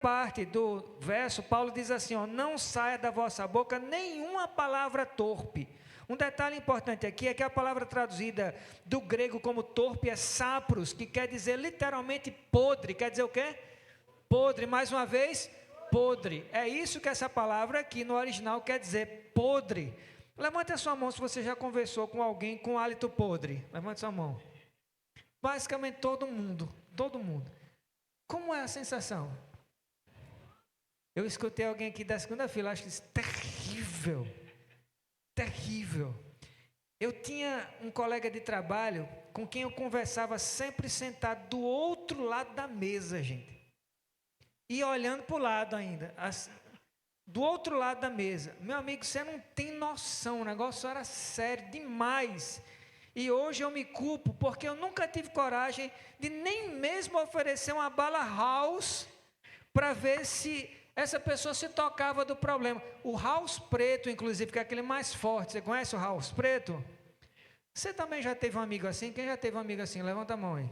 parte do verso, Paulo diz assim, ó, não saia da vossa boca nenhuma palavra torpe. Um detalhe importante aqui é que a palavra traduzida do grego como torpe é sapros, que quer dizer literalmente podre. Quer dizer o quê? Podre, mais uma vez, podre. É isso que essa palavra aqui no original quer dizer, podre. Levante a sua mão se você já conversou com alguém com hálito podre. Levante a sua mão. Basicamente todo mundo. Como é a sensação? Eu escutei alguém aqui da segunda fila, acho que disse, terrível. Eu tinha um colega de trabalho com quem eu conversava sempre sentado do outro lado da mesa, gente. E olhando para o lado ainda, assim, do outro lado da mesa. Meu amigo, você não tem noção, o negócio era sério demais. E hoje eu me culpo porque eu nunca tive coragem de nem mesmo oferecer uma bala house para ver se essa pessoa se tocava do problema. O house preto, inclusive, que é aquele mais forte. Você conhece o house preto? Você também já teve um amigo assim? Quem já teve um amigo assim? Levanta a mão aí.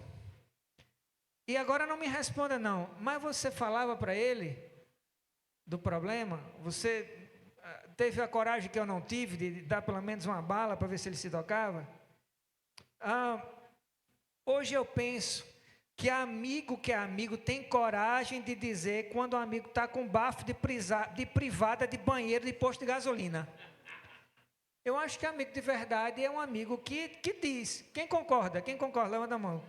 E agora não me responda não, mas você falava para ele do problema? Você teve a coragem que eu não tive de dar pelo menos uma bala para ver se ele se tocava? Hoje eu penso que é amigo tem coragem de dizer quando o amigo está com bafo de privada de banheiro de posto de gasolina. Eu acho que amigo de verdade é um amigo que diz. Quem concorda? Levanta a mão.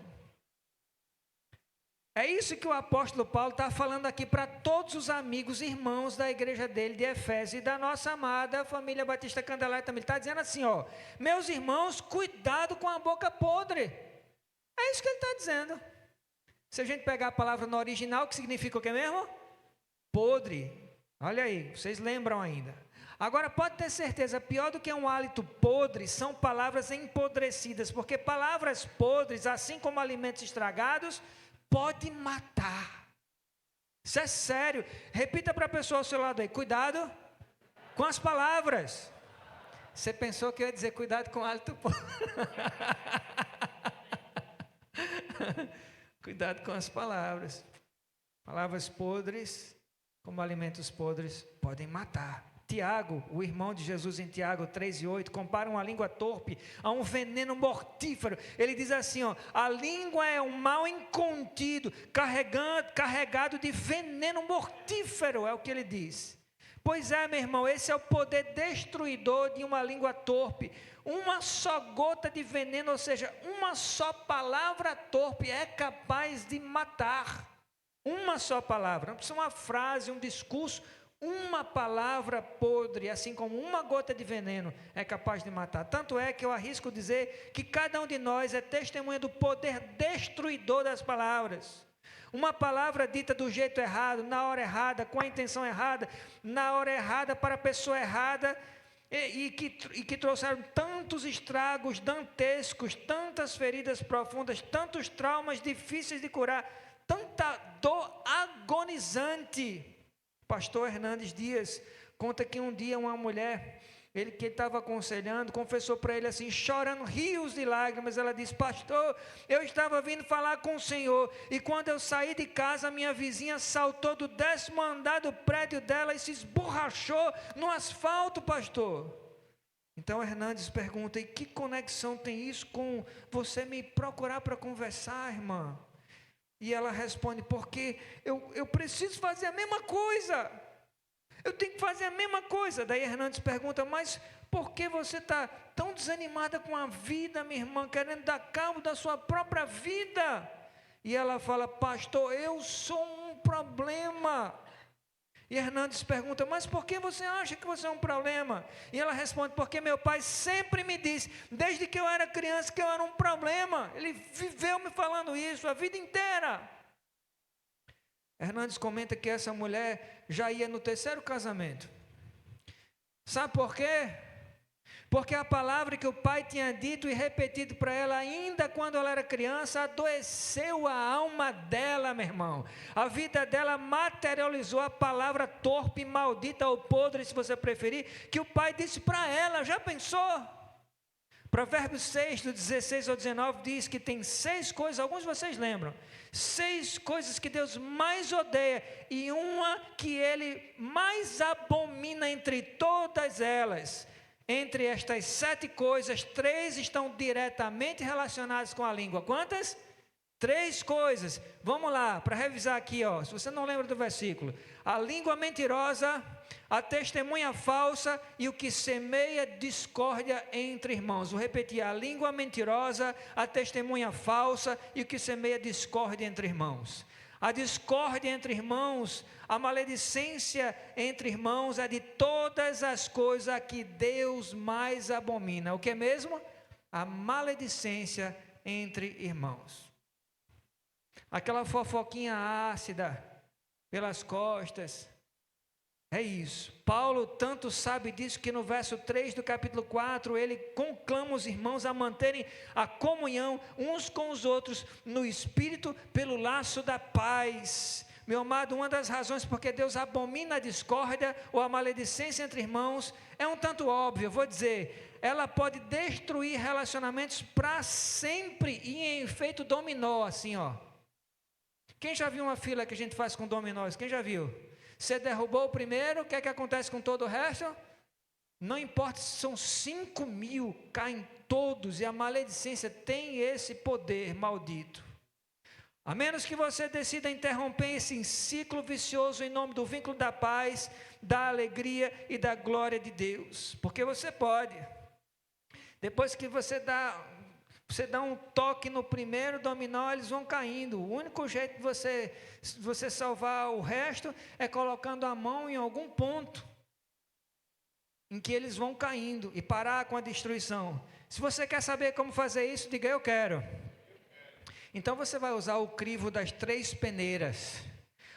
É isso que o apóstolo Paulo está falando aqui para todos os amigos, irmãos da igreja dele de Efésio e da nossa amada família Batista Candelária também. Ele está dizendo assim, ó, meus irmãos, cuidado com a boca podre. É isso que ele está dizendo. Se a gente pegar a palavra no original, que significa o que mesmo? Podre. Olha aí, vocês lembram ainda. Agora pode ter certeza, pior do que um hálito podre, são palavras empodrecidas, porque palavras podres, assim como alimentos estragados, pode matar. Isso é sério. Repita para a pessoa ao seu lado aí, cuidado com as palavras. Você pensou que eu ia dizer cuidado com o hálito podre. Cuidado com as palavras. Palavras podres, como alimentos podres, podem matar. Tiago, o irmão de Jesus em Tiago 3:8, compara uma língua torpe a um veneno mortífero. Ele diz assim, ó, a língua é um mal incontido, carregado de veneno mortífero, é o que ele diz. Pois é, meu irmão, esse é o poder destruidor de uma língua torpe. Uma só gota de veneno, ou seja, uma só palavra torpe é capaz de matar. Uma só palavra, não precisa uma frase, um discurso. Uma palavra podre, assim como uma gota de veneno, é capaz de matar. Tanto é que eu arrisco dizer que cada um de nós é testemunha do poder destruidor das palavras. Uma palavra dita do jeito errado, na hora errada, com a intenção errada, na hora errada, para a pessoa errada, e que trouxeram tantos estragos dantescos, tantas feridas profundas, tantos traumas difíceis de curar, tanta dor agonizante. Pastor Hernandes Dias conta que um dia uma mulher, que ele estava aconselhando, confessou para ele assim, chorando rios de lágrimas, ela disse, pastor, eu estava vindo falar com o senhor, e quando eu saí de casa, minha vizinha saltou do 10º andar do prédio dela e se esborrachou no asfalto, pastor. Então Hernandes pergunta, e que conexão tem isso com você me procurar para conversar, irmã? E ela responde, porque eu preciso fazer a mesma coisa. Eu tenho que fazer a mesma coisa. Daí Hernandes pergunta, mas por que você está tão desanimada com a vida, minha irmã, querendo dar cabo da sua própria vida? E ela fala, pastor, eu sou um problema. E Hernandes pergunta, mas por que você acha que você é um problema? E ela responde, porque meu pai sempre me disse, desde que eu era criança, que eu era um problema. Ele viveu me falando isso a vida inteira. Hernandes comenta que essa mulher já ia no 3º casamento. Sabe por quê? Porque a palavra que o pai tinha dito e repetido para ela, ainda quando ela era criança, adoeceu a alma dela, meu irmão. A vida dela materializou a palavra torpe, maldita ou podre, se você preferir, que o pai disse para ela. Já pensou? Provérbios 6, do 16 ao 19, diz que tem 6 coisas, alguns de vocês lembram, 6 coisas que Deus mais odeia, e uma que Ele mais abomina entre todas elas. Entre estas 7 coisas, 3 estão diretamente relacionadas com a língua. Quantas? 3 coisas. Vamos lá, para revisar aqui, ó. Se você não lembra do versículo: a língua mentirosa, a testemunha falsa e o que semeia discórdia entre irmãos. Vou repetir: a língua mentirosa, a testemunha falsa e o que semeia discórdia entre irmãos. A discórdia entre irmãos, a maledicência entre irmãos é de todas as coisas que Deus mais abomina. O que é mesmo? A maledicência entre irmãos. Aquela fofoquinha ácida pelas costas. É isso. Paulo tanto sabe disso que no verso 3 do capítulo 4, ele conclama os irmãos a manterem a comunhão uns com os outros no Espírito pelo laço da paz. Meu amado, uma das razões porque Deus abomina a discórdia ou a maledicência entre irmãos é um tanto óbvio, eu vou dizer. Ela pode destruir relacionamentos para sempre e em efeito dominó, assim, ó. Quem já viu uma fila que a gente faz com dominós? Quem já viu? Você derrubou o primeiro, o que é que acontece com todo o resto? Não importa se são 5.000, caem todos, e a maledicência tem esse poder maldito. A menos que você decida interromper esse ciclo vicioso em nome do vínculo da paz, da alegria e da glória de Deus. Porque você pode. Depois que você dá um toque no primeiro dominó, eles vão caindo. O único jeito de você salvar o resto é colocando a mão em algum ponto em que eles vão caindo e parar com a destruição. Se você quer saber como fazer isso, diga: eu quero. Então você vai usar o crivo das 3 peneiras.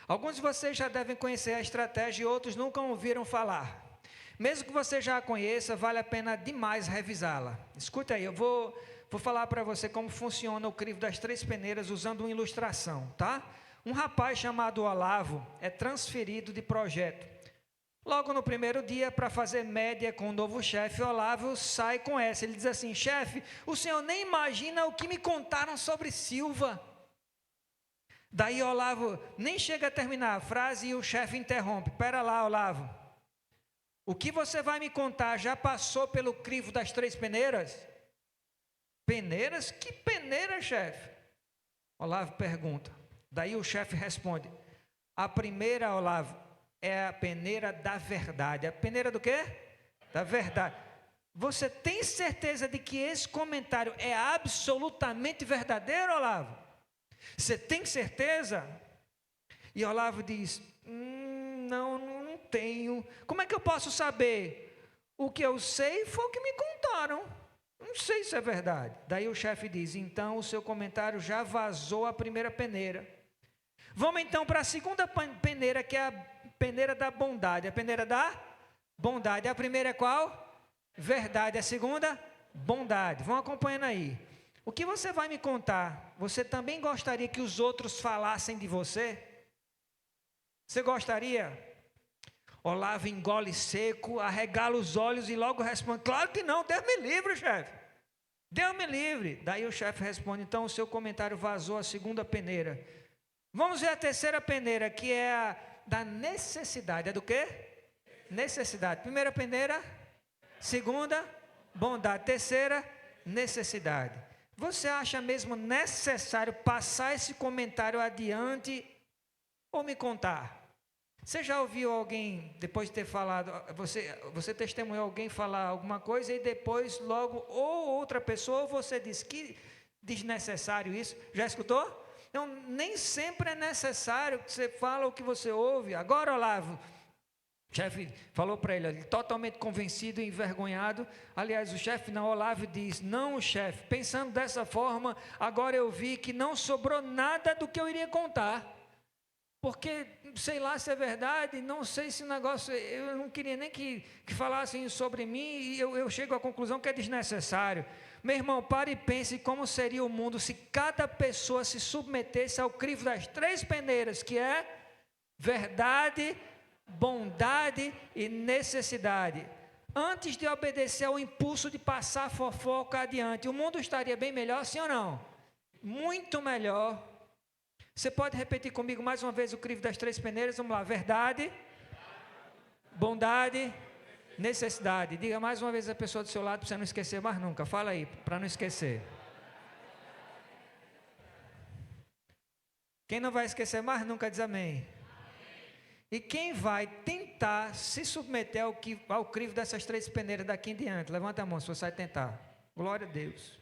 Alguns de vocês já devem conhecer a estratégia e outros nunca ouviram falar. Mesmo que você já a conheça, vale a pena demais revisá-la. Escuta aí, eu vou falar para você como funciona o crivo das 3 peneiras usando uma ilustração, tá? Um rapaz chamado Olavo é transferido de projeto. Logo no primeiro dia, para fazer média com o novo chefe, Olavo sai com essa. Ele diz assim: chefe, o senhor nem imagina o que me contaram sobre Silva. Daí Olavo nem chega a terminar a frase e o chefe interrompe: pera lá, Olavo, o que você vai me contar já passou pelo crivo das 3 peneiras? Peneiras? Que peneira, chefe? Olavo pergunta. Daí o chefe responde: a primeira, Olavo, é a peneira da verdade. A peneira do quê? Da verdade. Você tem certeza de que esse comentário é absolutamente verdadeiro, Olavo? Você tem certeza? E Olavo diz: não tenho. Como é que eu posso saber? O que eu sei foi o que me contaram. Não sei se é verdade. Daí o chefe diz: então o seu comentário já vazou a primeira peneira. Vamos então para a segunda peneira, que é a peneira da bondade. A peneira da bondade. A primeira é qual? Verdade. A segunda? Bondade. Vão acompanhando aí. O que você vai me contar? Você também gostaria que os outros falassem de você? Você gostaria? Olavo engole seco, arregala os olhos e logo responde: claro que não, Deus me livre, chefe. Deus me livre. Daí o chefe responde: então o seu comentário vazou a segunda peneira. Vamos ver a terceira peneira, que é a da necessidade. É do quê? Necessidade. Primeira peneira, segunda, bondade. Terceira, necessidade. Você acha mesmo necessário passar esse comentário adiante ou me contar? Você já ouviu alguém, depois de ter falado, você testemunhou alguém falar alguma coisa e depois logo, ou outra pessoa, ou você diz que desnecessário isso? Já escutou? Então, nem sempre é necessário que você fale o que você ouve. Agora, Olavo, o chefe falou para ele, totalmente convencido e envergonhado. Aliás, o chefe não, Olavo diz: não, chefe, pensando dessa forma, agora eu vi que não sobrou nada do que eu iria contar. Porque, sei lá se é verdade, não sei se o negócio, eu não queria nem que falassem sobre mim, e eu chego à conclusão que é desnecessário. Meu irmão, pare e pense como seria o mundo se cada pessoa se submetesse ao crivo das 3 peneiras, que é verdade, bondade e necessidade. antes de obedecer ao impulso de passar a fofoca adiante, o mundo estaria bem melhor, sim ou não? Muito melhor. Você pode repetir comigo mais uma vez o crivo das 3 peneiras? Vamos lá. Verdade, bondade, necessidade. Diga mais uma vez a pessoa do seu lado para você não esquecer mais nunca. Fala aí, para não esquecer. Quem não vai esquecer mais nunca diz amém. E quem vai tentar se submeter ao crivo dessas 3 peneiras daqui em diante? Levanta a mão se você vai tentar. Glória a Deus.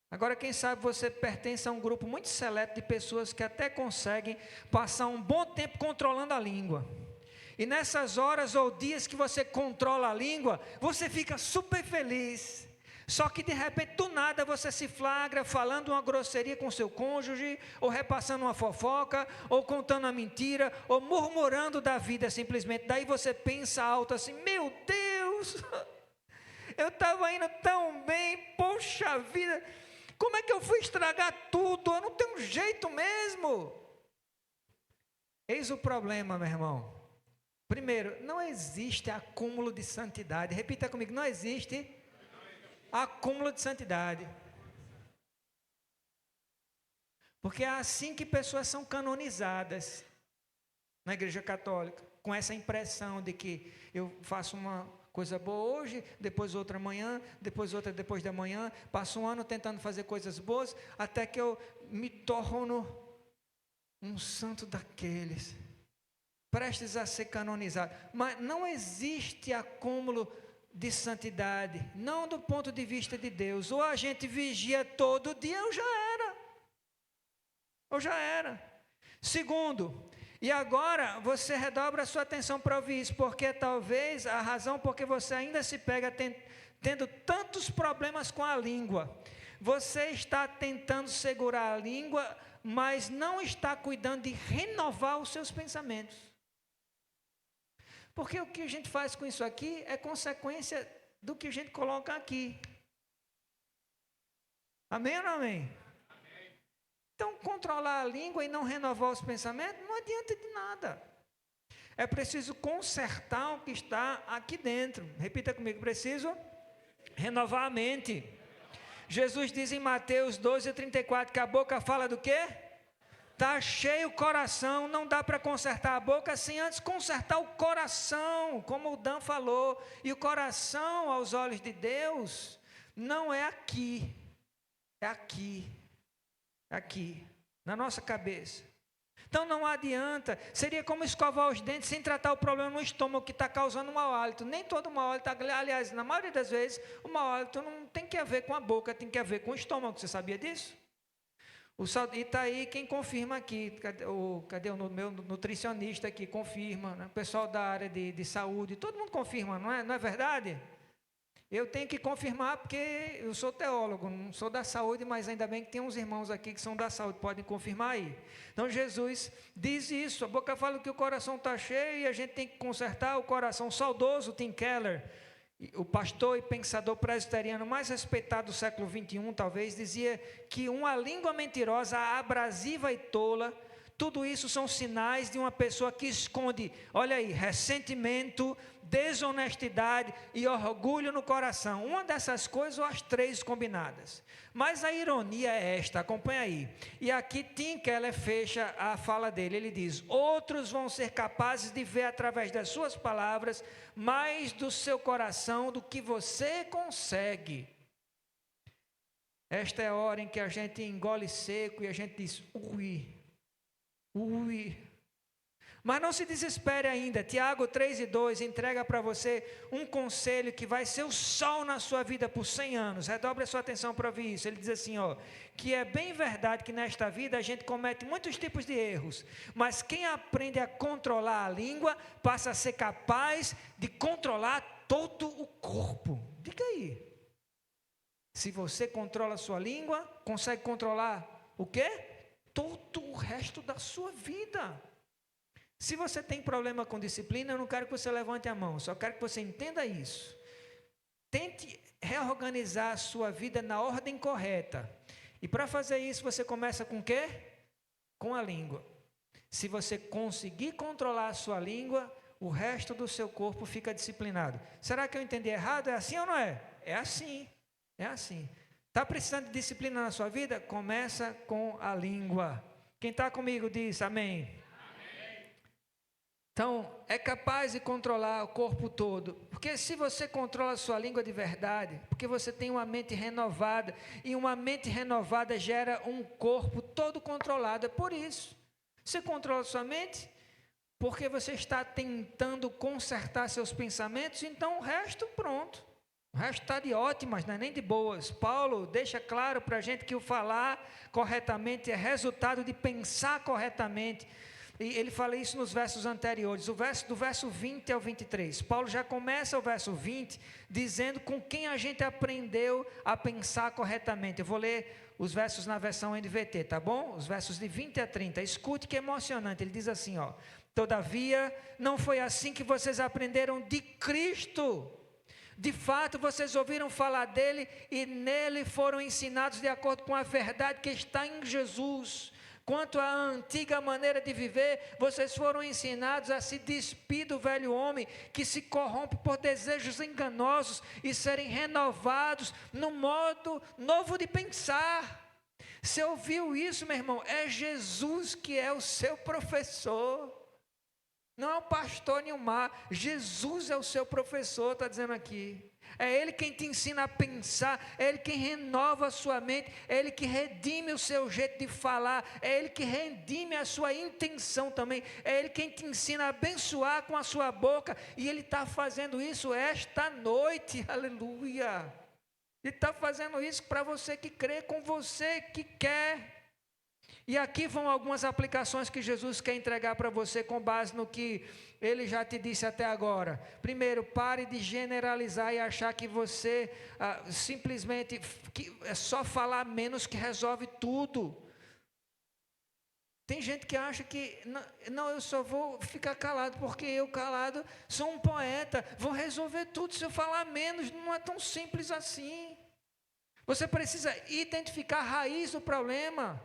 Agora, quem sabe você pertence a um grupo muito seleto de pessoas que até conseguem passar um bom tempo controlando a língua. E nessas horas ou dias que você controla a língua, você fica super feliz. Só que de repente, do nada, você se flagra falando uma grosseria com seu cônjuge, ou repassando uma fofoca, ou contando uma mentira, ou murmurando da vida simplesmente. Daí você pensa alto assim, meu Deus, eu estava indo tão bem, poxa vida, como é que eu fui estragar tudo? Eu não tenho jeito mesmo. Eis o problema, meu irmão. Primeiro, não existe acúmulo de santidade. Repita comigo, não existe acúmulo de santidade. Porque é assim que pessoas são canonizadas na Igreja Católica, com essa impressão de que eu faço uma coisa boa hoje, depois outra amanhã, depois outra depois da manhã, passo um ano tentando fazer coisas boas, até que eu me torno um santo daqueles, prestes a ser canonizado. Mas não existe acúmulo de santidade, não do ponto de vista de Deus. Ou a gente vigia todo dia, ou já era. Segundo, e agora você redobra a sua atenção para ouvir isso, porque talvez a razão porque você ainda se pega tendo tantos problemas com a língua, você está tentando segurar a língua, mas não está cuidando de renovar os seus pensamentos. Porque o que a gente faz com isso aqui é consequência do que a gente coloca aqui. Amém ou não amém? Então, controlar a língua e não renovar os pensamentos não adianta de nada. É preciso consertar o que está aqui dentro. Repita comigo, preciso renovar a mente. Jesus diz em Mateus 12:34 que a boca fala do quê? Está cheio o coração, não dá para consertar a boca sem antes consertar o coração, como o Dan falou. E o coração, aos olhos de Deus, não é aqui, é aqui, na nossa cabeça. Então não adianta, seria como escovar os dentes sem tratar o problema no estômago que está causando mau hálito. Nem todo mau hálito, aliás, na maioria das vezes, o mau hálito não tem que ver com a boca, tem que ver com o estômago, você sabia disso? E está aí quem confirma aqui, cadê o meu nutricionista aqui, confirma, né? O pessoal da área de saúde, todo mundo confirma, não é verdade? Eu tenho que confirmar porque eu sou teólogo, não sou da saúde, mas ainda bem que tem uns irmãos aqui que são da saúde, podem confirmar aí. Então Jesus diz isso, a boca fala que o coração está cheio e a gente tem que consertar o coração. Saudoso Tim Keller, o pastor e pensador presbiteriano mais respeitado do século 21, talvez, dizia que uma língua mentirosa, abrasiva e tola, tudo isso são sinais de uma pessoa que esconde, olha aí, ressentimento, desonestidade e orgulho no coração. Uma dessas coisas ou as 3 combinadas. Mas a ironia é esta, acompanha aí. E aqui Tim Keller fecha a fala dele, ele diz: outros vão ser capazes de ver através das suas palavras mais do seu coração do que você consegue. Esta é a hora em que a gente engole seco e a gente diz: ui. Mas não se desespere ainda. Tiago 3:2 entrega para você um conselho que vai ser o sol na sua vida por 100 anos. Redobre a sua atenção para ouvir isso. Ele diz assim, que é bem verdade que nesta vida a gente comete muitos tipos de erros, mas quem aprende a controlar a língua passa a ser capaz de controlar todo o corpo. Diga aí. Se você controla a sua língua, consegue controlar o quê? Todo o resto da sua vida. Se você tem problema com disciplina, eu não quero que você levante a mão, só quero que você entenda isso. Tente reorganizar a sua vida na ordem correta. E para fazer isso, você começa com o quê? Com a língua. Se você conseguir controlar a sua língua, o resto do seu corpo fica disciplinado. Será que eu entendi errado? É assim ou não é? É assim. É assim. Está precisando de disciplina na sua vida? Começa com a língua. Quem está comigo diz amém. Então, é capaz de controlar o corpo todo. Porque se você controla a sua língua de verdade, porque você tem uma mente renovada, e uma mente renovada gera um corpo todo controlado. É por isso. Você controla a sua mente, porque você está tentando consertar seus pensamentos, então o resto, pronto. O resto está de ótimas, não é nem de boas. Paulo deixa claro para a gente que o falar corretamente é resultado de pensar corretamente. E ele fala isso nos versos anteriores, do verso 20 ao 23. Paulo já começa o verso 20 dizendo com quem a gente aprendeu a pensar corretamente. Eu vou ler os versos na versão NVT, tá bom? Os versos de 20 a 30. Escute que é emocionante. Ele diz assim, ó: todavia, não foi assim que vocês aprenderam de Cristo. De fato, vocês ouviram falar dele e nele foram ensinados de acordo com a verdade que está em Jesus. Quanto à antiga maneira de viver, vocês foram ensinados a se despir do velho homem que se corrompe por desejos enganosos e serem renovados no modo novo de pensar. Você ouviu isso, meu irmão? É Jesus que é o seu professor. Não é o pastor Nilmar, Jesus é o seu professor, está dizendo aqui. É Ele quem te ensina a pensar, é Ele quem renova a sua mente, é Ele que redime o seu jeito de falar, é Ele que redime a sua intenção também, é Ele quem te ensina a abençoar com a sua boca, e Ele está fazendo isso esta noite, aleluia. Ele está fazendo isso para você que crê, com você que quer. E aqui vão algumas aplicações que Jesus quer entregar para você com base no que Ele já te disse até agora. Primeiro, pare de generalizar e achar que você simplesmente que é só falar menos que resolve tudo. Tem gente que acha que, não, eu só vou ficar calado, porque eu calado sou um poeta, vou resolver tudo se eu falar menos. Não é tão simples assim. Você precisa identificar a raiz do problema.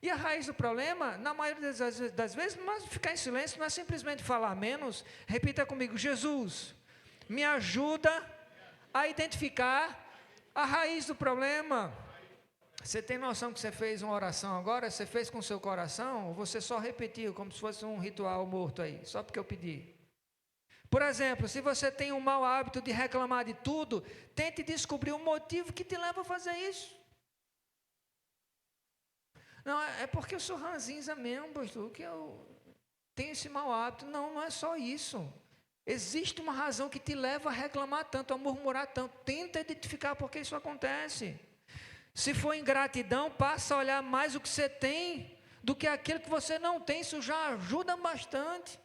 E a raiz do problema, na maioria das vezes, não é ficar em silêncio, não é simplesmente falar menos. Repita comigo: Jesus, me ajuda a identificar a raiz do problema. Você tem noção que você fez uma oração agora? Você fez com o seu coração? Ou você só repetiu, como se fosse um ritual morto aí, só porque eu pedi? Por exemplo, se você tem um mau hábito de reclamar de tudo, tente descobrir o motivo que te leva a fazer isso. Não, é porque eu sou ranzinza mesmo, pastor, que eu tenho esse mau hábito. Não, não é só isso. Existe uma razão que te leva a reclamar tanto, a murmurar tanto. Tenta identificar por que isso acontece. Se for ingratidão, passa a olhar mais o que você tem do que aquilo que você não tem. Isso já ajuda bastante.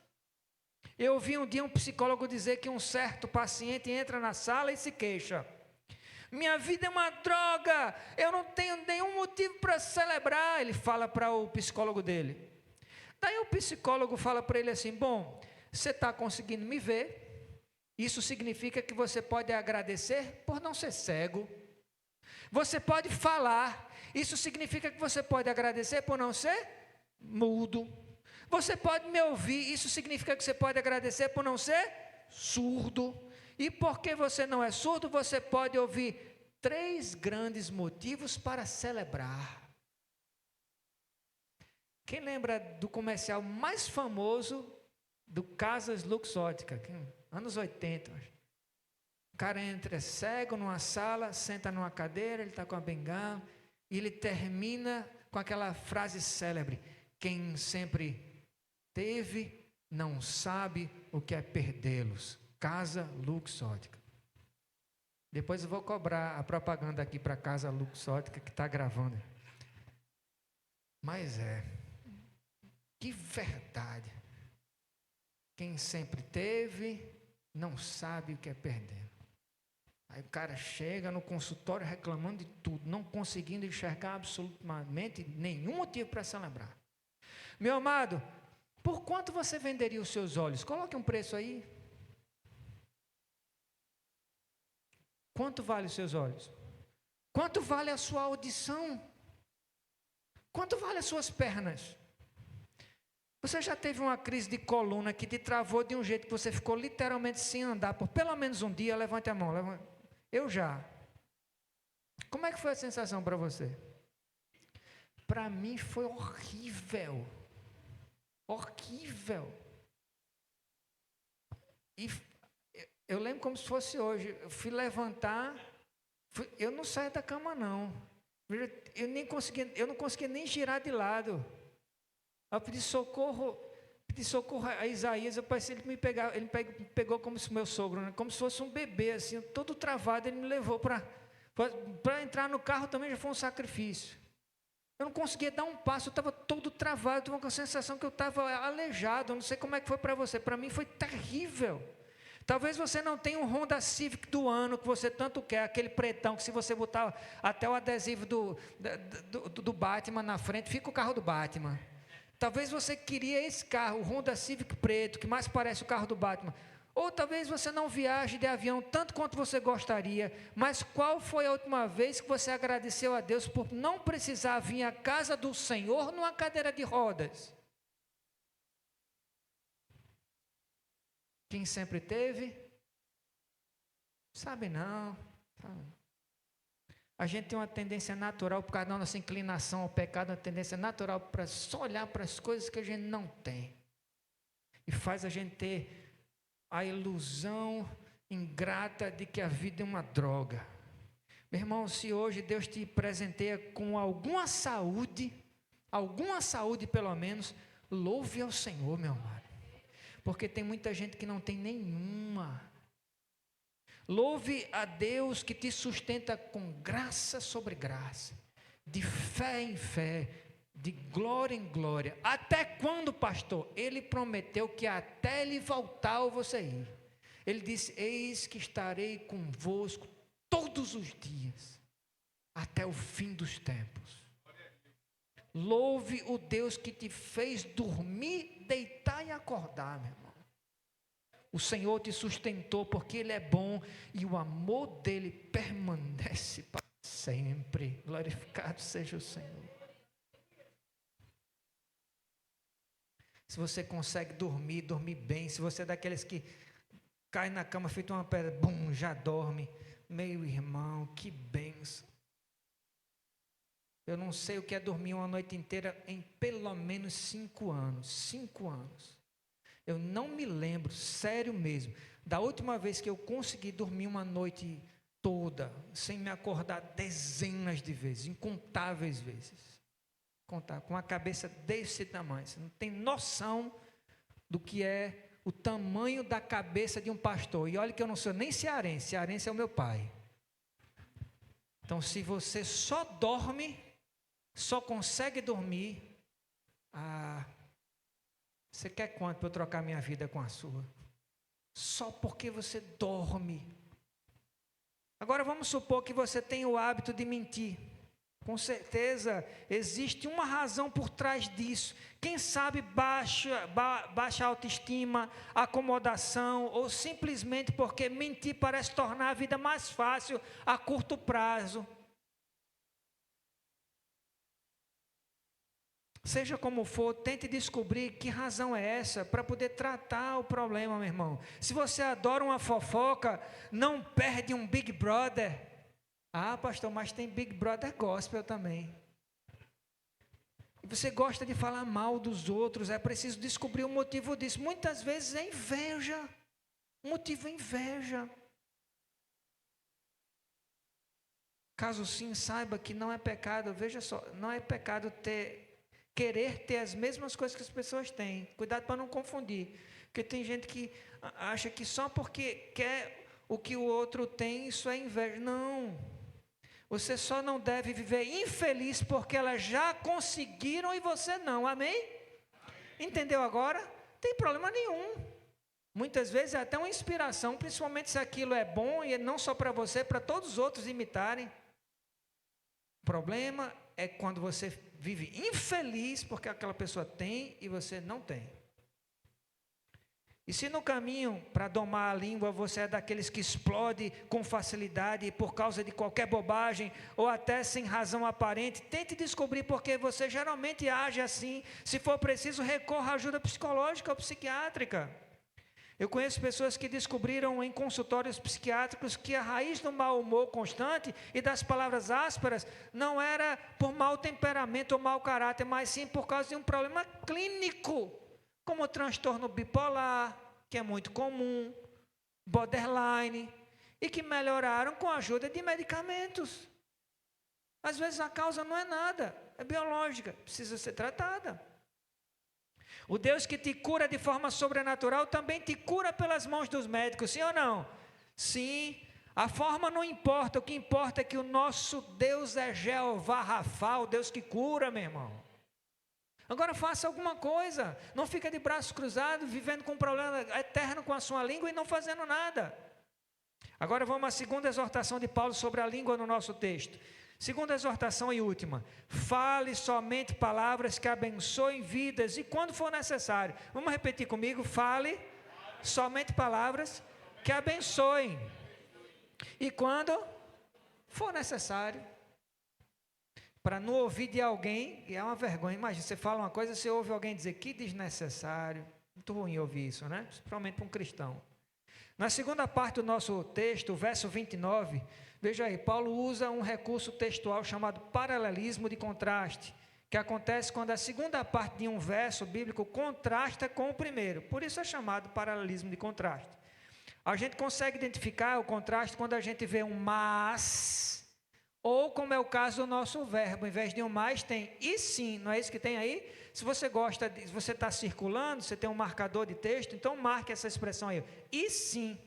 Eu ouvi um dia um psicólogo dizer que um certo paciente entra na sala e se queixa: minha vida é uma droga, eu não tenho nenhum motivo para celebrar. Ele fala para o psicólogo dele. Daí o psicólogo fala para ele assim: bom, você está conseguindo me ver, isso significa que você pode agradecer por não ser cego. Você pode falar, isso significa que você pode agradecer por não ser mudo. Você pode me ouvir, isso significa que você pode agradecer por não ser surdo. E porque você não é surdo, você pode ouvir 3 grandes motivos para celebrar. Quem lembra do comercial mais famoso do Casas Luxótica? Anos 80. O cara entra cego numa sala, senta numa cadeira, ele está com a bengala, e ele termina com aquela frase célebre: quem sempre teve, não sabe o que é perdê-los. Casa Luxótica. Depois eu vou cobrar a propaganda aqui para a Casa Luxótica que está gravando. Mas que verdade. Quem sempre teve, não sabe o que é perder. Aí o cara chega no consultório reclamando de tudo, não conseguindo enxergar absolutamente nenhum motivo para celebrar. Meu amado, por quanto você venderia os seus olhos? Coloque um preço aí. Quanto vale os seus olhos? Quanto vale a sua audição? Quanto vale as suas pernas? Você já teve uma crise de coluna que te travou de um jeito que você ficou literalmente sem andar por pelo menos um dia? Levante a mão. Eu já. Como é que foi a sensação para você? Para mim foi horrível. Horrível. E eu lembro como se fosse hoje. Eu fui levantar, eu não saio da cama não. Eu não conseguia nem girar de lado. Eu pedi socorro a Isaías. Eu pensei, ele me pegou como se meu sogro, né? Como se fosse um bebê, assim, todo travado. Ele me levou para entrar no carro também já foi um sacrifício. Eu não conseguia dar um passo, eu estava todo travado, eu com a sensação que eu estava aleijado. Eu não sei como é que foi para você, para mim foi terrível. Talvez você não tenha um Honda Civic do ano que você tanto quer, aquele pretão que se você botar até o adesivo do Batman na frente, fica o carro do Batman. Talvez você queria esse carro, o Honda Civic preto, que mais parece o carro do Batman. Ou talvez você não viaje de avião tanto quanto você gostaria, mas qual foi a última vez que você agradeceu a Deus por não precisar vir à casa do Senhor numa cadeira de rodas? Quem sempre teve? Sabe não. A gente tem uma tendência natural, por causa da nossa inclinação ao pecado, uma tendência natural para só olhar para as coisas que a gente não tem. E faz a gente ter a ilusão ingrata de que a vida é uma droga. Meu irmão, se hoje Deus te presenteia com alguma saúde pelo menos, louve ao Senhor, meu amado. Porque tem muita gente que não tem nenhuma. Louve a Deus que te sustenta com graça sobre graça, de fé em fé, de glória em glória. Até quando, pastor? Ele prometeu que até ele voltar eu vou sair. Ele disse: eis que estarei convosco todos os dias, até o fim dos tempos. Louve o Deus que te fez dormir, deitar e acordar, meu irmão. O Senhor te sustentou porque Ele é bom e o amor dEle permanece para sempre. Glorificado seja o Senhor. Se você consegue dormir bem, se você é daqueles que cai na cama feito uma pedra, bum, já dorme. Meu irmão, que bênção. Eu não sei o que é dormir uma noite inteira em pelo menos 5 anos. 5 anos. Eu não me lembro, sério mesmo, da última vez que eu consegui dormir uma noite toda, sem me acordar dezenas de vezes, incontáveis vezes. Com a cabeça desse tamanho. Você não tem noção do que é o tamanho da cabeça de um pastor. E olha que eu não sou nem cearense, cearense é o meu pai. Então, se você só dorme, só consegue dormir, você quer quanto para eu trocar minha vida com a sua? Só porque você dorme. Agora vamos supor que você tem o hábito de mentir. Com certeza existe uma razão por trás disso. Quem sabe baixa autoestima, acomodação, ou simplesmente porque mentir parece tornar a vida mais fácil a curto prazo. Seja como for, tente descobrir que razão é essa para poder tratar o problema, meu irmão. Se você adora uma fofoca, não perde um Big Brother. Ah, pastor, mas tem Big Brother gospel também. E você gosta de falar mal dos outros, é preciso descobrir o motivo disso. Muitas vezes é inveja. O motivo é inveja. Caso sim, saiba que não é pecado, veja só, não é pecado querer ter as mesmas coisas que as pessoas têm. Cuidado para não confundir. Porque tem gente que acha que só porque quer o que o outro tem, isso é inveja. Não. Você só não deve viver infeliz porque elas já conseguiram e você não. Amém? Entendeu agora? Não tem problema nenhum. Muitas vezes é até uma inspiração, principalmente se aquilo é bom e não só para você, para todos os outros imitarem. O problema é quando você vive infeliz porque aquela pessoa tem e você não tem. E se no caminho para domar a língua você é daqueles que explode com facilidade por causa de qualquer bobagem ou até sem razão aparente, tente descobrir por que você geralmente age assim. Se for preciso, recorra à ajuda psicológica ou psiquiátrica. Eu conheço pessoas que descobriram em consultórios psiquiátricos que a raiz do mau humor constante e das palavras ásperas não era por mau temperamento ou mau caráter, mas sim por causa de um problema clínico, como o transtorno bipolar, que é muito comum, borderline, e que melhoraram com a ajuda de medicamentos. Às vezes a causa não é nada, é biológica, precisa ser tratada. O Deus que te cura de forma sobrenatural também te cura pelas mãos dos médicos, sim ou não? Sim, a forma não importa, o que importa é que o nosso Deus é Jeová Rafa, o Deus que cura, meu irmão. Agora faça alguma coisa, não fica de braços cruzados, vivendo com um problema eterno com a sua língua e não fazendo nada. Agora vamos à segunda exortação de Paulo sobre a língua no nosso texto. Segunda exortação e última: fale somente palavras que abençoem vidas e quando for necessário. Vamos repetir comigo: fale somente palavras que abençoem e quando for necessário. Para não ouvir de alguém, e é uma vergonha, imagina, você fala uma coisa, você ouve alguém dizer que desnecessário, muito ruim ouvir isso, né? Principalmente para um cristão. Na segunda parte do nosso texto, o verso 29, veja aí, Paulo usa um recurso textual chamado paralelismo de contraste, que acontece quando a segunda parte de um verso bíblico contrasta com o primeiro, por isso é chamado paralelismo de contraste. A gente consegue identificar o contraste quando a gente vê um mas, ou como é o caso do nosso verbo, em vez de um mais tem e sim, não é isso que tem aí? Se você gosta, se você está circulando, você tem um marcador de texto, então marque essa expressão aí, e sim,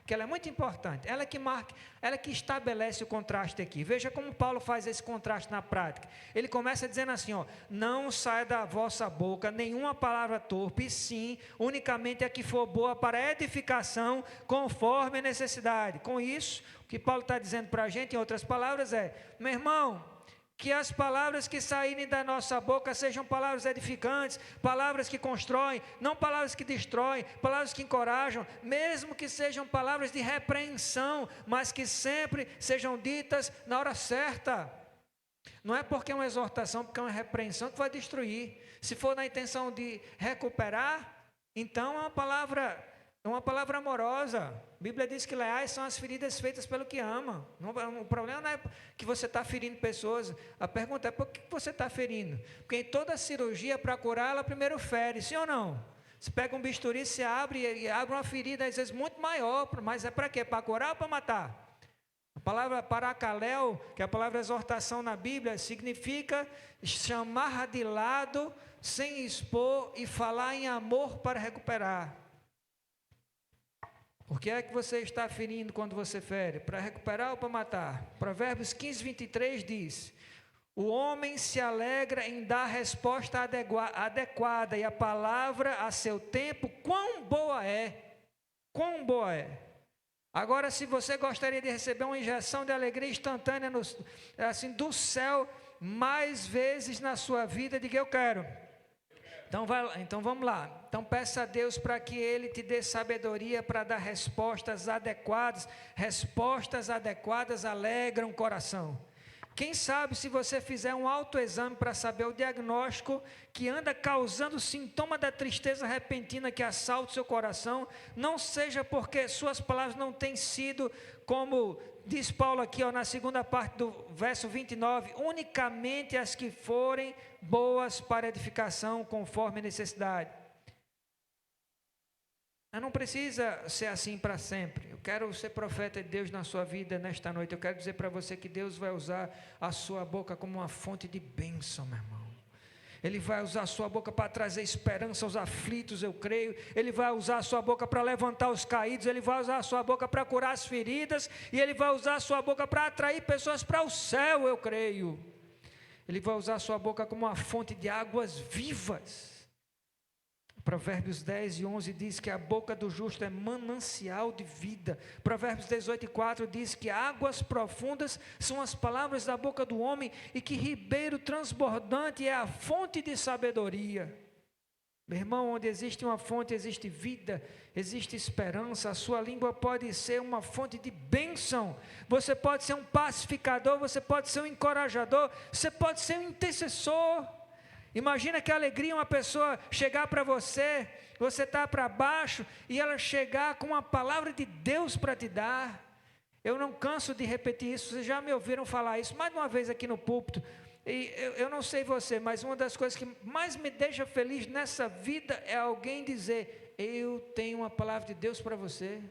que ela é muito importante, ela que marca, ela que estabelece o contraste aqui. Veja como Paulo faz esse contraste na prática. Ele começa dizendo assim, ó: não saia da vossa boca nenhuma palavra torpe, e sim, unicamente a que for boa para edificação, conforme a necessidade. Com isso, o que Paulo está dizendo para a gente, em outras palavras, é: meu irmão, que as palavras que saírem da nossa boca sejam palavras edificantes, palavras que constroem, não palavras que destroem, palavras que encorajam, mesmo que sejam palavras de repreensão, mas que sempre sejam ditas na hora certa. Não é porque é uma exortação, porque é uma repreensão que vai destruir. Se for na intenção de recuperar, então é uma palavra amorosa. A Bíblia diz que leais são as feridas feitas pelo que ama. O problema não é que você está ferindo pessoas. A pergunta é: por que você está ferindo? Porque em toda cirurgia, para curar, ela primeiro fere, sim ou não? Você pega um bisturi, se abre e abre uma ferida, às vezes muito maior, mas é para quê? Para curar ou para matar? A palavra paracaléu, que é a palavra exortação na Bíblia, significa chamar de lado, sem expor e falar em amor para recuperar. Por que é que você está ferindo quando você fere? Para recuperar ou para matar? Provérbios 15, 23 diz: o homem se alegra em dar resposta adequada, e a palavra a seu tempo, quão boa é. Quão boa é. Agora, se você gostaria de receber uma injeção de alegria instantânea do céu, mais vezes na sua vida, diga: eu quero. Então vamos lá. Então peça a Deus para que Ele te dê sabedoria para dar respostas adequadas. Respostas adequadas alegram o coração. Quem sabe, se você fizer um autoexame para saber o diagnóstico que anda causando sintoma da tristeza repentina que assalta o seu coração, não seja porque suas palavras não têm sido, como diz Paulo aqui, ó, na segunda parte do verso 29, unicamente as que forem boas para edificação, conforme a necessidade. Mas não precisa ser assim para sempre. Eu quero ser profeta de Deus na sua vida nesta noite. Eu quero dizer para você que Deus vai usar a sua boca como uma fonte de bênção, meu irmão. Ele vai usar a sua boca para trazer esperança aos aflitos, eu creio. Ele vai usar a sua boca para levantar os caídos. Ele vai usar a sua boca para curar as feridas. E Ele vai usar a sua boca para atrair pessoas para o céu, eu creio. Ele vai usar a sua boca como uma fonte de águas vivas. Provérbios 10 e 11 diz que a boca do justo é manancial de vida. Provérbios 18 e 4 diz que águas profundas são as palavras da boca do homem e que ribeiro transbordante é a fonte de sabedoria. Meu irmão, onde existe uma fonte, existe vida, existe esperança. A sua língua pode ser uma fonte de bênção. Você pode ser um pacificador, você pode ser um encorajador, você pode ser um intercessor. Imagina que alegria uma pessoa chegar para você, você está para baixo, e ela chegar com uma palavra de Deus para te dar. Eu não canso de repetir isso, vocês já me ouviram falar isso mais de uma vez aqui no púlpito. E eu não sei você, mas uma das coisas que mais me deixa feliz nessa vida é alguém dizer: eu tenho uma palavra de Deus para você.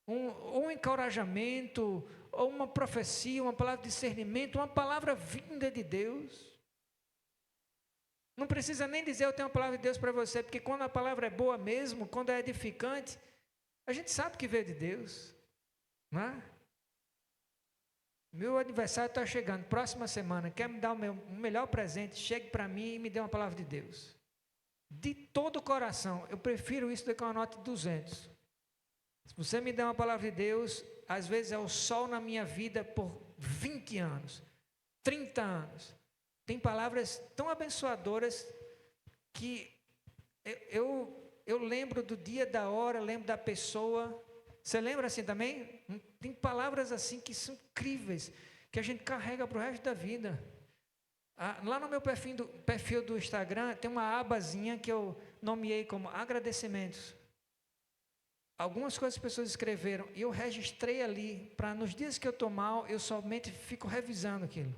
Um encorajamento, ou uma profecia, uma palavra de discernimento, uma palavra vinda de Deus. Não precisa nem dizer eu tenho uma palavra de Deus para você, porque quando a palavra é boa mesmo, quando é edificante, a gente sabe que veio de Deus, não é? Meu aniversário está chegando, próxima semana, quer me dar o melhor presente, chegue para mim e me dê uma palavra de Deus. De todo o coração, eu prefiro isso do que uma nota de 200. Se você me der uma palavra de Deus, às vezes é o sol na minha vida por 20 anos, 30 anos. Tem palavras tão abençoadoras que eu lembro do dia, da hora, lembro da pessoa. Você lembra assim também? Tem palavras assim que são incríveis, que a gente carrega para o resto da vida. Lá no meu perfil do Instagram, tem uma abazinha que eu nomeei como agradecimentos. Algumas coisas as pessoas escreveram, e eu registrei ali, para nos dias que eu estou mal, eu somente fico revisando aquilo.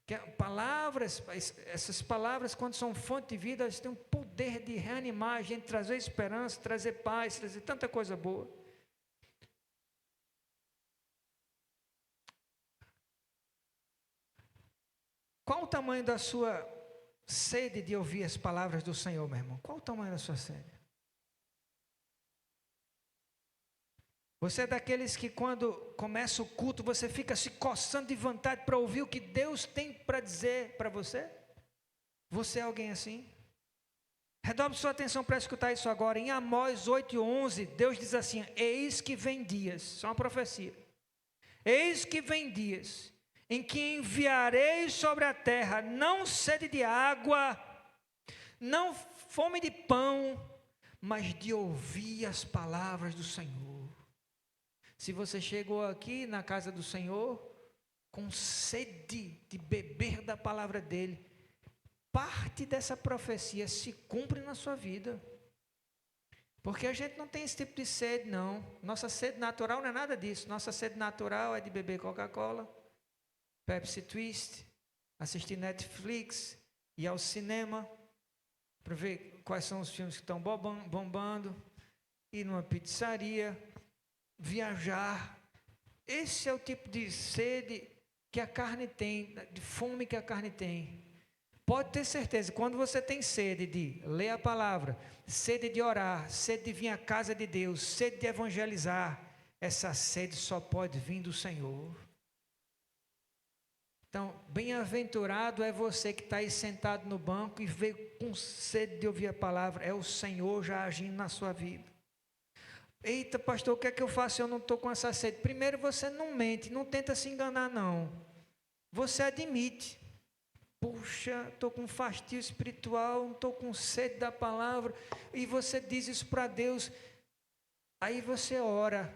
Que palavras, essas palavras, quando são fonte de vida, elas têm um poder de reanimar a gente, trazer esperança, trazer paz, trazer tanta coisa boa. Qual o tamanho da sua sede de ouvir as palavras do Senhor, meu irmão? Qual o tamanho da sua sede? Você é daqueles que quando começa o culto, você fica se coçando de vontade para ouvir o que Deus tem para dizer para você? Você é alguém assim? Redobre sua atenção para escutar isso agora. Em Amós 8:11, Deus diz assim: eis que vem dias, isso é uma profecia. Eis que vem dias em que enviarei sobre a terra não sede de água, não fome de pão, mas de ouvir as palavras do Senhor. Se você chegou aqui na casa do Senhor com sede de beber da palavra dele, parte dessa profecia se cumpre na sua vida. Porque a gente não tem esse tipo de sede, não. Nossa sede natural não é nada disso. Nossa sede natural é de beber Coca-Cola, Pepsi Twist, assistir Netflix, ir ao cinema, para ver quais são os filmes que estão bombando, ir numa pizzaria, viajar. Esse é o tipo de sede que a carne tem, de fome que a carne tem. Pode ter certeza, quando você tem sede de ler a palavra, sede de orar, sede de vir à casa de Deus, sede de evangelizar, essa sede só pode vir do Senhor. Então, bem-aventurado é você que está aí sentado no banco e veio com sede de ouvir a palavra. É o Senhor já agindo na sua vida. Eita, pastor, o que é que eu faço? Eu não estou com essa sede. Primeiro, você não mente, não tenta se enganar, não. Você admite. Puxa, estou com fastio espiritual, não estou com sede da palavra. E você diz isso para Deus. Aí você ora.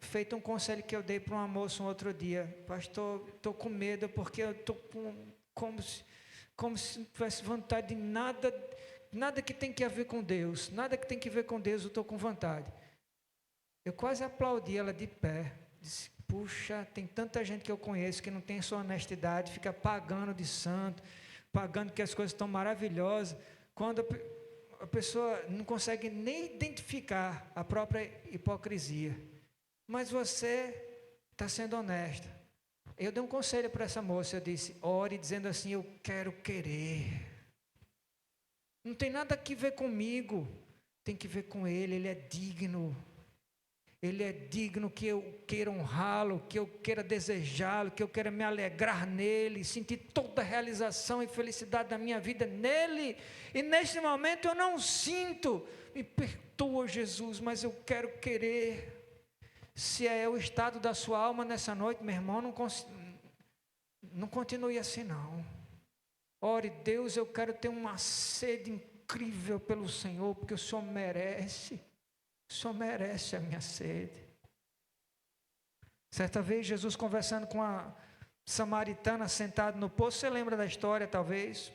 Feito um conselho que eu dei para uma moça um outro dia: pastor, estou com medo porque eu estou como se não tivesse vontade de nada que tem que ver com Deus, nada que tem que ver com Deus, eu estou com vontade. Eu quase aplaudi ela de pé, disse: puxa, tem tanta gente que eu conheço que não tem sua honestidade, fica pagando de santo, pagando que as coisas estão maravilhosas, quando a pessoa não consegue nem identificar a própria hipocrisia. Mas você está sendo honesta. Eu dei um conselho para essa moça, eu disse: ore dizendo assim: eu quero querer. Não tem nada a ver comigo, tem que ver com Ele, Ele é digno. Ele é digno que eu queira honrá-lo, que eu queira desejá-lo, que eu queira me alegrar nele, sentir toda a realização e felicidade da minha vida nele. E neste momento eu não sinto. Me perdoa, Jesus, mas eu quero querer. Se é o estado da sua alma nessa noite, meu irmão, não continue assim não. Ore, Deus, eu quero ter uma sede incrível pelo Senhor, porque o Senhor merece. O Senhor merece a minha sede. Certa vez, Jesus conversando com a samaritana sentado no poço, você lembra da história, talvez?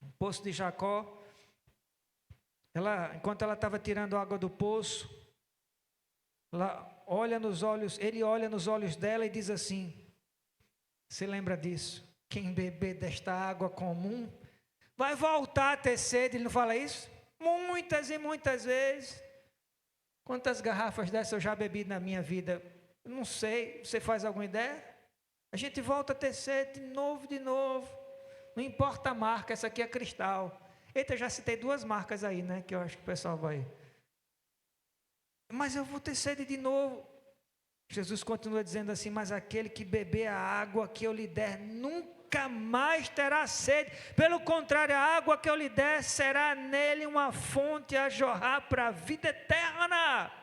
O poço de Jacó. Enquanto ela estava tirando água do poço, ele olha nos olhos dela e diz assim, você lembra disso? Quem beber desta água comum, vai voltar a ter sede. Ele não fala isso? Muitas e muitas vezes. Quantas garrafas dessas eu já bebi na minha vida? Não sei, você faz alguma ideia? A gente volta a ter sede de novo. Não importa a marca, essa aqui é Cristal. Eita, já citei 2 marcas aí, né? Que eu acho que o pessoal vai. Mas eu vou ter sede de novo. Jesus continua dizendo assim, mas aquele que beber a água que eu lhe der, nunca mais terá sede. Pelo contrário, a água que eu lhe der será nele uma fonte a jorrar para a vida eterna.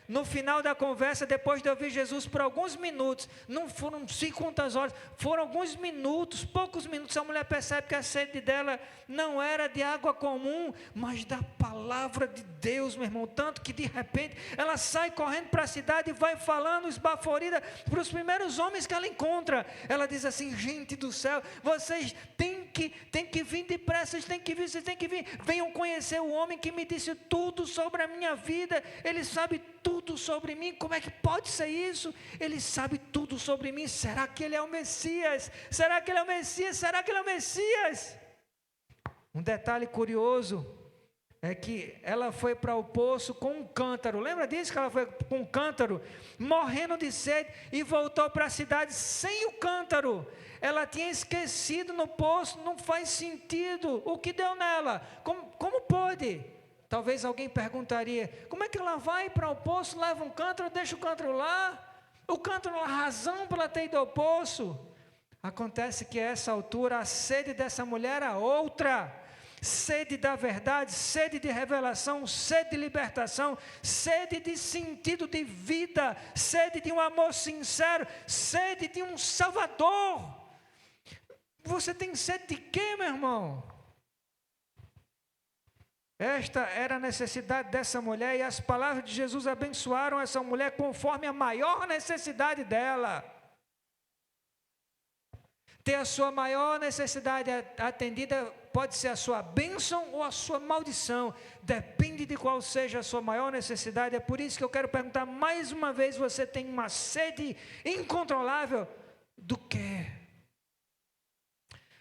No final da conversa, depois de ouvir Jesus por alguns minutos, não foram não sei quantas horas, foram alguns minutos, poucos minutos, a mulher percebe que a sede dela não era de água comum, mas da palavra de Deus, meu irmão. Tanto que de repente ela sai correndo para a cidade e vai falando esbaforida para os primeiros homens que ela encontra. Ela diz assim, gente do céu, vocês têm que vir depressa, vocês têm que vir, venham conhecer o homem que me disse tudo sobre a minha vida, ele sabe tudo sobre mim. Como é que pode ser isso? Ele sabe tudo sobre mim. Será que ele é o Messias? Será que ele é o Messias? Será que ele é o Messias? Um detalhe curioso é que ela foi para o poço com um cântaro. Lembra disso? Que ela foi com um cântaro, morrendo de sede, e voltou para a cidade sem o cântaro. Ela tinha esquecido no poço. Não faz sentido. O que deu nela? Como pode? Talvez alguém perguntaria, como é que ela vai para o poço, leva um cântaro, deixa o cântaro lá? O cântaro é a razão para ela ter ido ao poço. Acontece que a essa altura a sede dessa mulher era outra. Sede da verdade, sede de revelação, sede de libertação, sede de sentido de vida, sede de um amor sincero, sede de um Salvador. Você tem sede de quê, meu irmão? Esta era a necessidade dessa mulher, e as palavras de Jesus abençoaram essa mulher conforme a maior necessidade dela. Ter a sua maior necessidade atendida pode ser a sua bênção ou a sua maldição. Depende de qual seja a sua maior necessidade. É por isso que eu quero perguntar mais uma vez, você tem uma sede incontrolável do quê?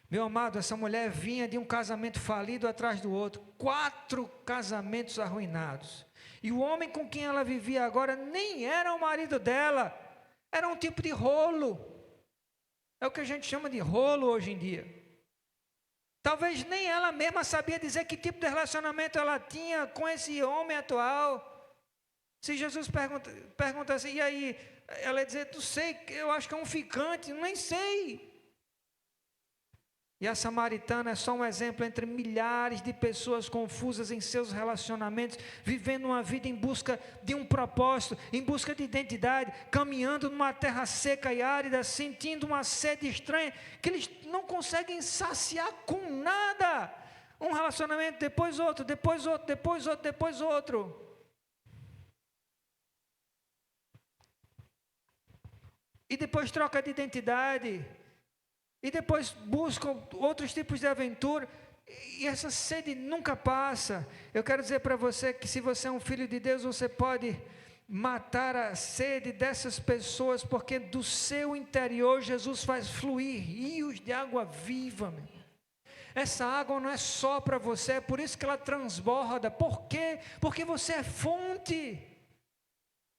Meu amado, essa mulher vinha de um casamento falido atrás do outro, 4 casamentos arruinados, e o homem com quem ela vivia agora nem era o marido dela, era um tipo de rolo, é o que a gente chama de rolo hoje em dia. Talvez nem ela mesma sabia dizer que tipo de relacionamento ela tinha com esse homem atual. Se Jesus pergunta assim, e aí? Ela ia dizer, não sei, eu acho que é um ficante, nem sei. E a samaritana é só um exemplo entre milhares de pessoas confusas em seus relacionamentos, vivendo uma vida em busca de um propósito, em busca de identidade, caminhando numa terra seca e árida, sentindo uma sede estranha, que eles não conseguem saciar com nada. Um relacionamento, depois outro, depois outro, depois outro, depois outro. E depois troca de identidade. E depois buscam outros tipos de aventura, e essa sede nunca passa. Eu quero dizer para você que se você é um filho de Deus, você pode matar a sede dessas pessoas, porque do seu interior Jesus faz fluir rios de água viva. Essa água não é só para você, é por isso que ela transborda. Por quê? Porque você é fonte.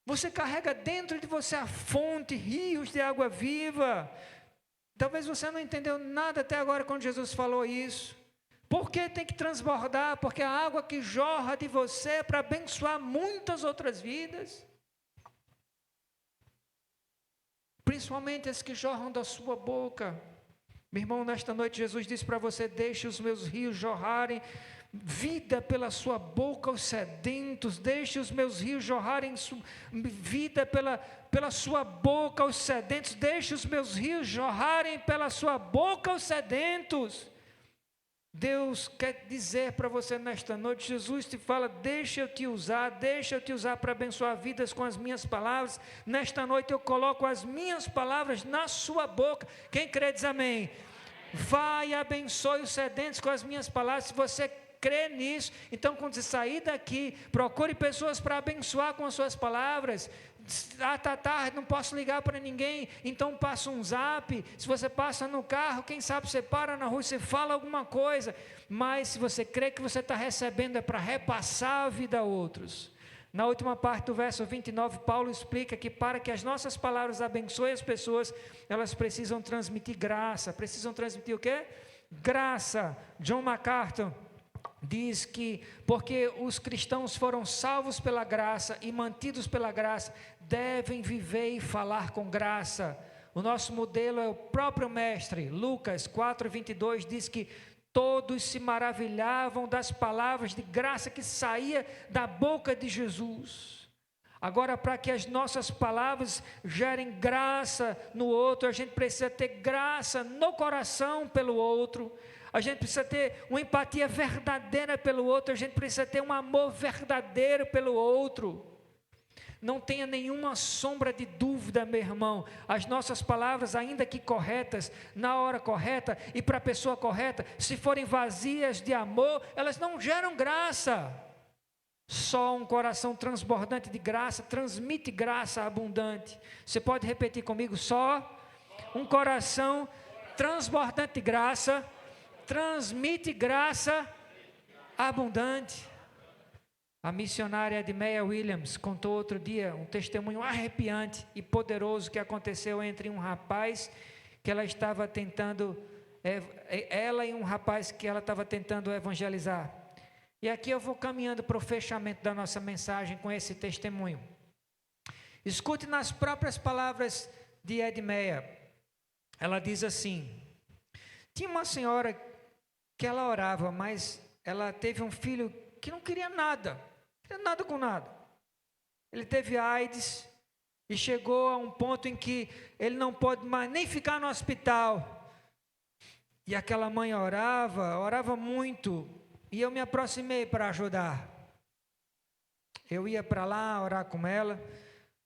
Você carrega dentro de você a fonte, rios de água viva. Talvez você não entendeu nada até agora quando Jesus falou isso. Por que tem que transbordar? Porque a água que jorra de você é para abençoar muitas outras vidas. Principalmente as que jorram da sua boca. Meu irmão, nesta noite Jesus disse para você, deixe os meus rios jorrarem vida pela sua boca aos sedentos, deixe os meus rios jorrarem vida pela sua boca aos sedentos, deixe os meus rios jorrarem pela sua boca aos sedentos. Deus quer dizer para você nesta noite, Jesus te fala, deixa eu te usar para abençoar vidas com as minhas palavras. Nesta noite eu coloco as minhas palavras na sua boca. Quem crê diz amém. Vai e abençoe os sedentos com as minhas palavras. Se você crê nisso, então quando você sair daqui, procure pessoas para abençoar com as suas palavras. Tá tarde, não posso ligar para ninguém, então passa um zap. Se você passa no carro, quem sabe você para na rua e você fala alguma coisa, mas se você crê que você está recebendo, é para repassar a vida a outros. Na última parte do verso 29, Paulo explica que para que as nossas palavras abençoem as pessoas, elas precisam transmitir graça. Precisam transmitir o quê? Graça. John MacArthur diz que porque os cristãos foram salvos pela graça e mantidos pela graça, devem viver e falar com graça. O nosso modelo é o próprio mestre. Lucas 4:22 diz que todos se maravilhavam das palavras de graça que saía da boca de Jesus. Agora, para que as nossas palavras gerem graça no outro, a gente precisa ter graça no coração pelo outro. A gente precisa ter uma empatia verdadeira pelo outro, a gente precisa ter um amor verdadeiro pelo outro. Não tenha nenhuma sombra de dúvida, meu irmão, as nossas palavras, ainda que corretas, na hora correta e para a pessoa correta, se forem vazias de amor, elas não geram graça. Só um coração transbordante de graça transmite graça abundante. Você pode repetir comigo? Só um coração transbordante de graça transmite graça abundante. A missionária Edmeia Williams contou outro dia um testemunho arrepiante e poderoso que aconteceu entre um rapaz que ela estava tentando, ela e um rapaz que ela estava tentando evangelizar. E aqui eu vou caminhando para o fechamento da nossa mensagem com esse testemunho. Escute nas próprias palavras de Edmeia. Ela diz assim: tinha uma senhora que ela orava, mas ela teve um filho que não queria nada com nada. Ele teve AIDS e chegou a um ponto em que ele não pode mais nem ficar no hospital. E aquela mãe orava muito, e eu me aproximei para ajudar. Eu ia para lá orar com ela,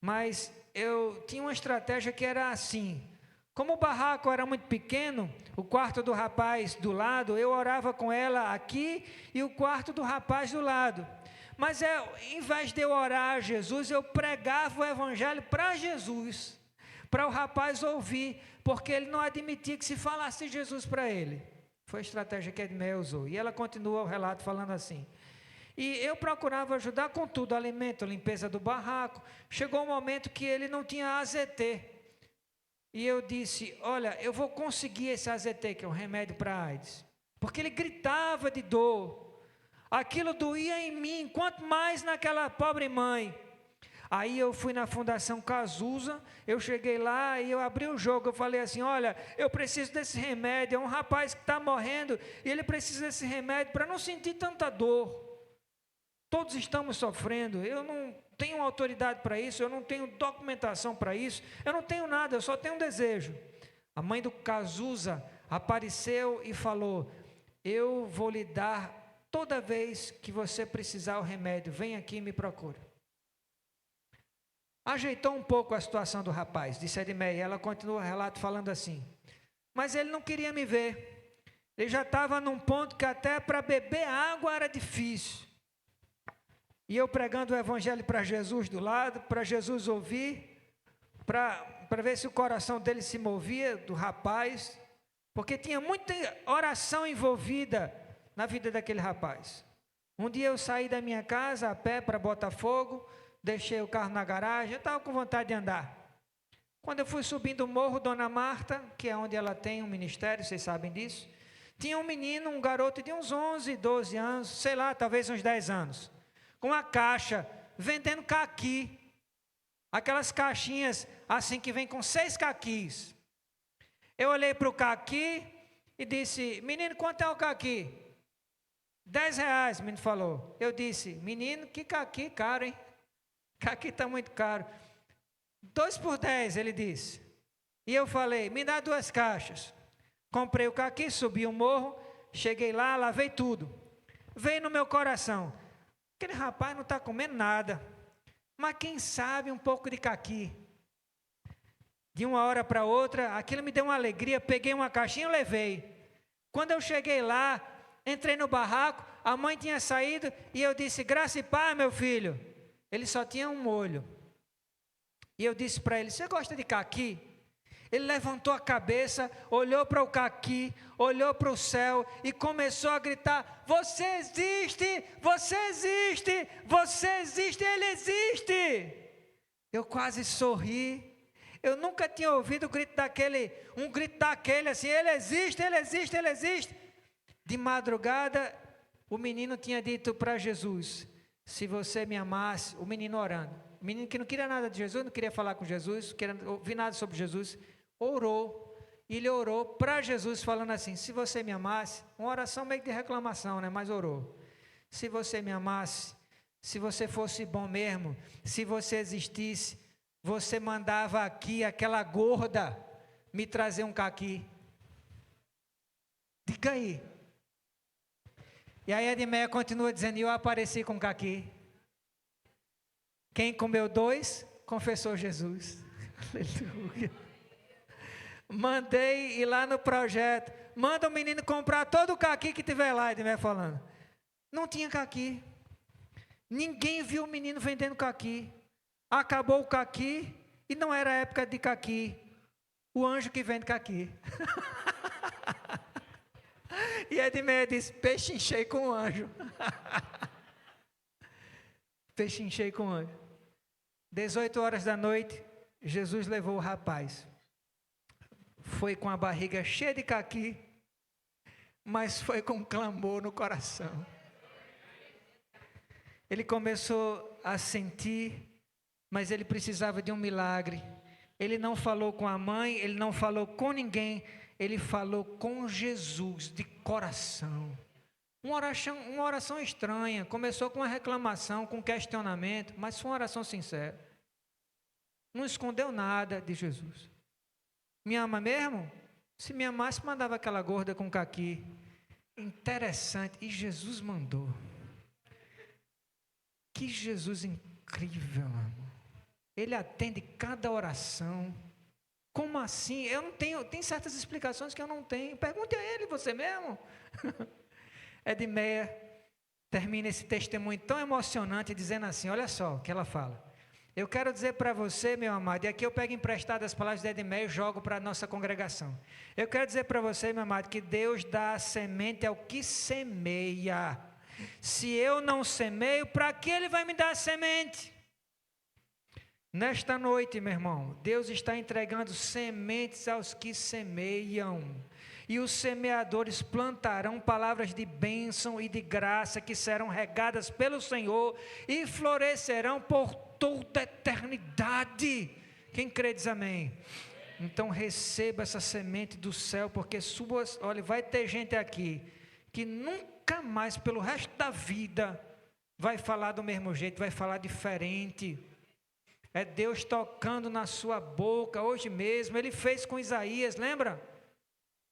mas eu tinha uma estratégia que era assim: como o barraco era muito pequeno, o quarto do rapaz do lado, eu orava com ela aqui e o quarto do rapaz do lado. Mas em vez de eu orar a Jesus, eu pregava o evangelho para Jesus, para o rapaz ouvir, porque ele não admitia que se falasse de Jesus para ele. Foi a estratégia que Edmeia usou. E ela continua o relato falando assim: e eu procurava ajudar com tudo, alimento, limpeza do barraco. Chegou um momento que ele não tinha AZT. E eu disse: olha, eu vou conseguir esse AZT, que é um remédio para AIDS. Porque ele gritava de dor. Aquilo doía em mim, quanto mais naquela pobre mãe. Aí eu fui na Fundação Cazuza, eu cheguei lá e eu abri o jogo. Eu falei assim: olha, eu preciso desse remédio. É um rapaz que está morrendo e ele precisa desse remédio para não sentir tanta dor. Todos estamos sofrendo. Eu não tenho autoridade para isso, eu não tenho documentação para isso, eu não tenho nada, eu só tenho um desejo. A mãe do Cazuza apareceu e falou: eu vou lhe dar toda vez que você precisar o remédio, vem aqui e me procura. Ajeitou um pouco a situação do rapaz, disse Edmeia. Ela continua o relato falando assim: mas ele não queria me ver. Ele já estava num ponto que até para beber água era difícil. E eu pregando o evangelho para Jesus do lado, para Jesus ouvir, para ver se o coração dele se movia, do rapaz, porque tinha muita oração envolvida na vida daquele rapaz. Um dia eu saí da minha casa a pé para Botafogo, deixei o carro na garagem, eu estava com vontade de andar. Quando eu fui subindo o morro, Dona Marta, que é onde ela tem um ministério, vocês sabem disso, tinha um menino, um garoto de uns 11, 12 anos, sei lá, talvez uns 10 anos, com uma caixa, vendendo caqui, aquelas caixinhas assim que vem com 6 caquis. Eu olhei para o caqui e disse: menino, quanto é o caqui? R$10, o menino falou. Eu disse, menino, que caqui caro, hein? Caqui está muito caro. 2 por 10, ele disse. E eu falei, me dá 2 caixas. Comprei o caqui, subi o morro, cheguei lá, lavei tudo. Veio no meu coração, aquele rapaz não está comendo nada, mas quem sabe um pouco de caqui. De uma hora para outra, aquilo me deu uma alegria, peguei uma caixinha e levei. Quando eu cheguei lá, entrei no barraco, a mãe tinha saído e eu disse, graça e paz, meu filho. Ele só tinha um molho. E eu disse para ele, você gosta de caqui? Ele levantou a cabeça, olhou para o caqui, olhou para o céu e começou a gritar, você existe, você existe, você existe, ele existe. Eu quase sorri. Eu nunca tinha ouvido um grito daquele assim, ele existe, ele existe, ele existe. De madrugada, o menino tinha dito para Jesus, se você me amasse, o menino orando, o menino que não queria nada de Jesus, não queria falar com Jesus, não queria ouvir nada sobre Jesus, orou, e ele orou para Jesus falando assim, se você me amasse, uma oração meio de reclamação, né? Mas orou, se você me amasse, se você fosse bom mesmo, se você existisse, você mandava aqui aquela gorda me trazer um caqui. Diga aí. E aí Edmeia continua dizendo, eu apareci com caqui. Quem comeu 2, confessou Jesus. Aleluia. Mandei ir lá no projeto, manda o menino comprar todo o caqui que tiver lá, Edmeia falando. Não tinha caqui. Ninguém viu o menino vendendo caqui. Acabou o caqui e não era época de caqui. O anjo que vende caqui. E Edmeia disse, pechinchei com o anjo. Pechinchei com o anjo. 18 horas da noite, Jesus levou o rapaz. Foi com a barriga cheia de caqui, mas foi com clamor no coração. Ele começou a sentir, mas ele precisava de um milagre. Ele não falou com a mãe, ele não falou com ninguém, ele falou com Jesus de coração. Uma oração estranha, começou com uma reclamação, com um questionamento, mas foi uma oração sincera. Não escondeu nada de Jesus. Me ama mesmo? Se me amasse, mandava aquela gorda com caqui. Interessante, e Jesus mandou. Que Jesus incrível, amor. Ele atende cada oração. Como assim? Eu não tenho, tem certas explicações que eu não tenho. Pergunte a ele, você mesmo. Edmeia termina esse testemunho tão emocionante dizendo assim, olha só o que ela fala. Eu quero dizer para você, meu amado, e aqui eu pego emprestado as palavras de Edmeia e jogo para a nossa congregação. Eu quero dizer para você, meu amado, que Deus dá a semente ao que semeia. Se eu não semeio, para que Ele vai me dar a semente? Nesta noite, meu irmão, Deus está entregando sementes aos que semeiam. E os semeadores plantarão palavras de bênção e de graça que serão regadas pelo Senhor e florescerão por toda a eternidade. Quem crê diz amém. Então receba essa semente do céu, porque olha, vai ter gente aqui que nunca mais pelo resto da vida vai falar do mesmo jeito, vai falar diferente. É Deus tocando na sua boca hoje mesmo. Ele fez com Isaías, lembra?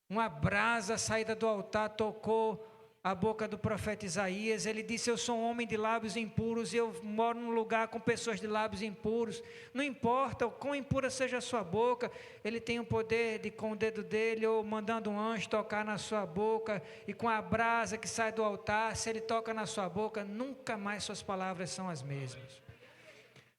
Uma brasa saída do altar tocou a boca do profeta Isaías. Ele disse, eu sou um homem de lábios impuros e eu moro num lugar com pessoas de lábios impuros. Não importa o quão impura seja a sua boca, ele tem o poder de, com o dedo dele, ou mandando um anjo tocar na sua boca, e com a brasa que sai do altar, se ele toca na sua boca, nunca mais suas palavras são as mesmas.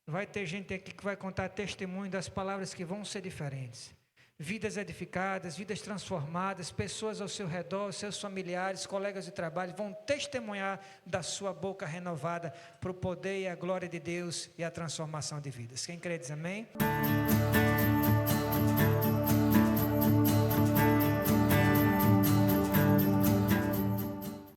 Vai ter gente aqui que vai contar testemunho das palavras que vão ser diferentes. Vidas edificadas, vidas transformadas, pessoas ao seu redor, seus familiares, colegas de trabalho, vão testemunhar da sua boca renovada para o poder e a glória de Deus e a transformação de vidas. Quem crê diz amém?